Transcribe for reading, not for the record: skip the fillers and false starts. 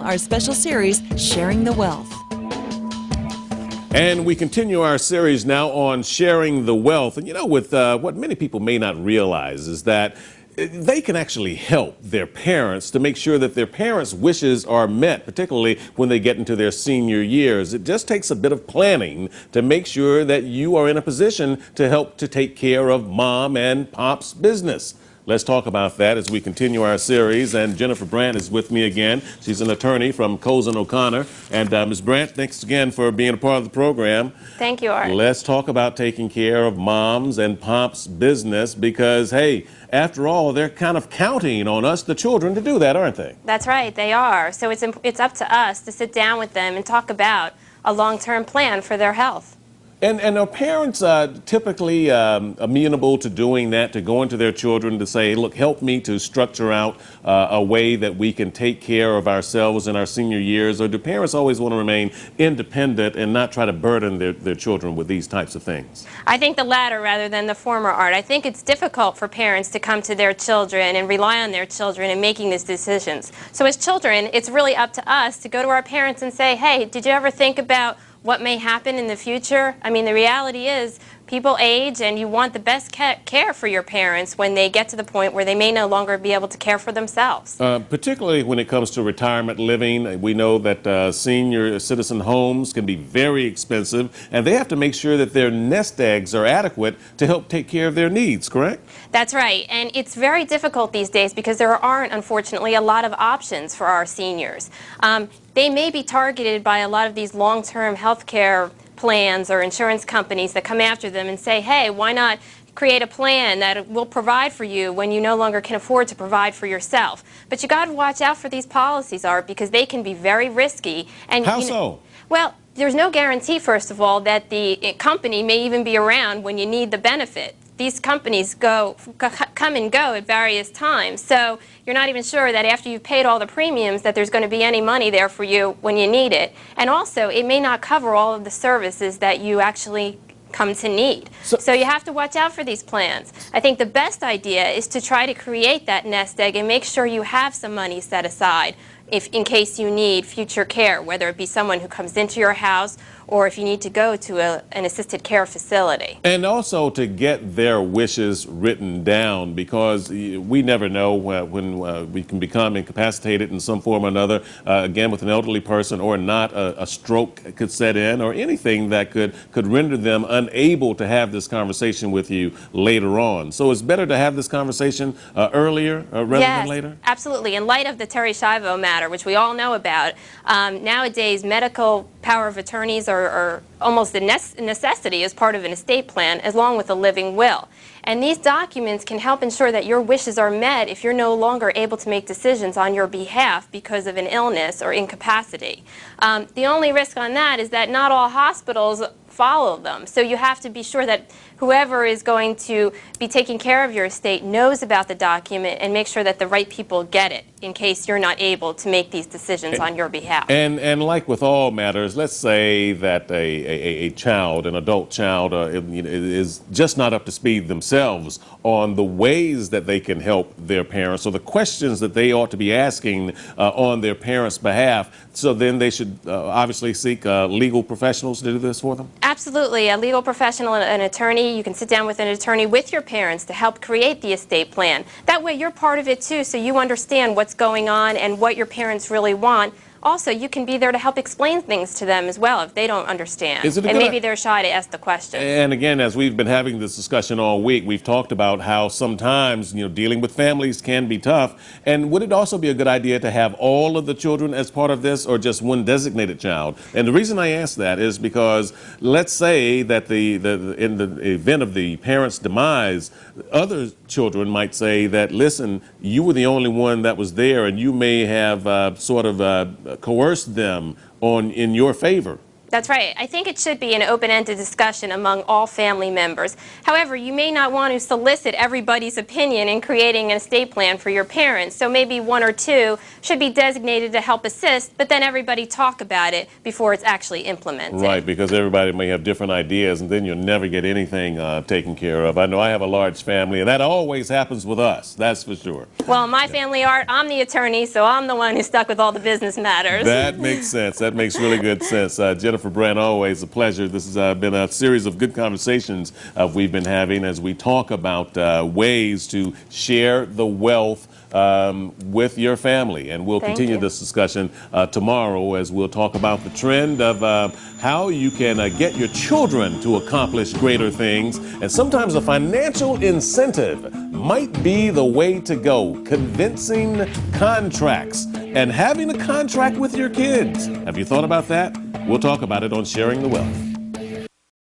our special series, Sharing the Wealth. And we continue our series now on sharing the wealth. And you know, with what many people may not realize is that they can actually help their parents to make sure that their parents' wishes are met, particularly when they get into their senior years. It just takes a bit of planning to make sure that you are in a position to help to take care of mom and pop's business. Let's talk about that as we continue our series. And Jennifer Brandt is with me again. She's an attorney from Cozen O'Connor. And Ms. Brandt, thanks again for being a part of the program. Thank you, Art. Let's talk about taking care of mom's and pop's business because, hey, after all, they're kind of counting on us, the children, to do that, aren't they? That's right, they are. So it's up to us to sit down with them and talk about a long-term plan for their health. And are parents typically amenable to doing that, to going to their children to say, look, help me to structure out a way that we can take care of ourselves in our senior years? Or do parents always want to remain independent and not try to burden their children with these types of things? I think the latter rather than the former, Art. I think it's difficult for parents to come to their children and rely on their children in making these decisions. So as children, it's really up to us to go to our parents and say, hey, did you ever think about what may happen in the future? I mean, the reality is people age and you want the best care for your parents when they get to the point where they may no longer be able to care for themselves. Particularly when it comes to retirement living, we know that senior citizen homes can be very expensive, and they have to make sure that their nest eggs are adequate to help take care of their needs, correct? That's right, and it's very difficult these days because there aren't, unfortunately, a lot of options for our seniors. They may be targeted by a lot of these long-term health care plans or insurance companies that come after them and say, hey, why not create a plan that will provide for you when you no longer can afford to provide for yourself? But you got to watch out for these policies, Art, because they can be very risky. And how so? Well, there's no guarantee, first of all, that the company may even be around when you need the benefit. These companies come and go at various times, so you're not even sure that after you've paid all the premiums that there's going to be any money there for you when you need it. And also, it may not cover all of the services that you actually come to need. So you have to watch out for these plans. I think the best idea is to try to create that nest egg and make sure you have some money set aside in case you need future care, whether it be someone who comes into your house or if you need to go to an assisted care facility. And also to get their wishes written down, because we never know when we can become incapacitated in some form or another, again with an elderly person or not, a stroke could set in or anything that could render them unable to have this conversation with you later on. So it's better to have this conversation earlier rather than later? Yes, absolutely. In light of the Terry Schiavo matter, which we all know about, nowadays medical power of attorneys are almost a necessity as part of an estate plan, along with a living will. And these documents can help ensure that your wishes are met if you're no longer able to make decisions on your behalf because of an illness or incapacity. The only risk on that is that not all hospitals follow them. So you have to be sure that whoever is going to be taking care of your estate knows about the document and make sure that the right people get it in case you're not able to make these decisions on your behalf. And like with all matters, let's say that a child, an adult child, is just not up to speed themselves on the ways that they can help their parents or the questions that they ought to be asking on their parents' behalf. So then they should obviously seek legal professionals to do this for them? Absolutely. A legal professional, an attorney, you can sit down with an attorney with your parents to help create the estate plan. That way you're part of it too, so you understand what's going on and what your parents really want. Also, you can be there to help explain things to them as well if they don't understand. And maybe they're shy to ask the question. And again, as we've been having this discussion all week, we've talked about how sometimes, dealing with families can be tough. And would it also be a good idea to have all of the children as part of this or just one designated child? And the reason I ask that is because let's say that in the event of the parent's demise, other children might say that, listen, you were the only one that was there and you may have coerced them in your favor. That's right. I think it should be an open-ended discussion among all family members. However, you may not want to solicit everybody's opinion in creating an estate plan for your parents. So maybe one or two should be designated to help assist, but then everybody talk about it before it's actually implemented. Right, because everybody may have different ideas, and then you'll never get anything taken care of. I know I have a large family, and that always happens with us. That's for sure. Well, my family, Art, I'm the attorney, so I'm the one who's stuck with all the business matters. That makes sense. That makes really good sense. Jennifer Brandt, always a pleasure. This has been a series of good conversations we've been having as we talk about ways to share the wealth with your family. And we'll continue this discussion tomorrow as we'll talk about the trend of how you can get your children to accomplish greater things. And sometimes a financial incentive might be the way to go. Convincing contracts and having a contract with your kids. Have you thought about that? We'll talk about it on Sharing the Wealth.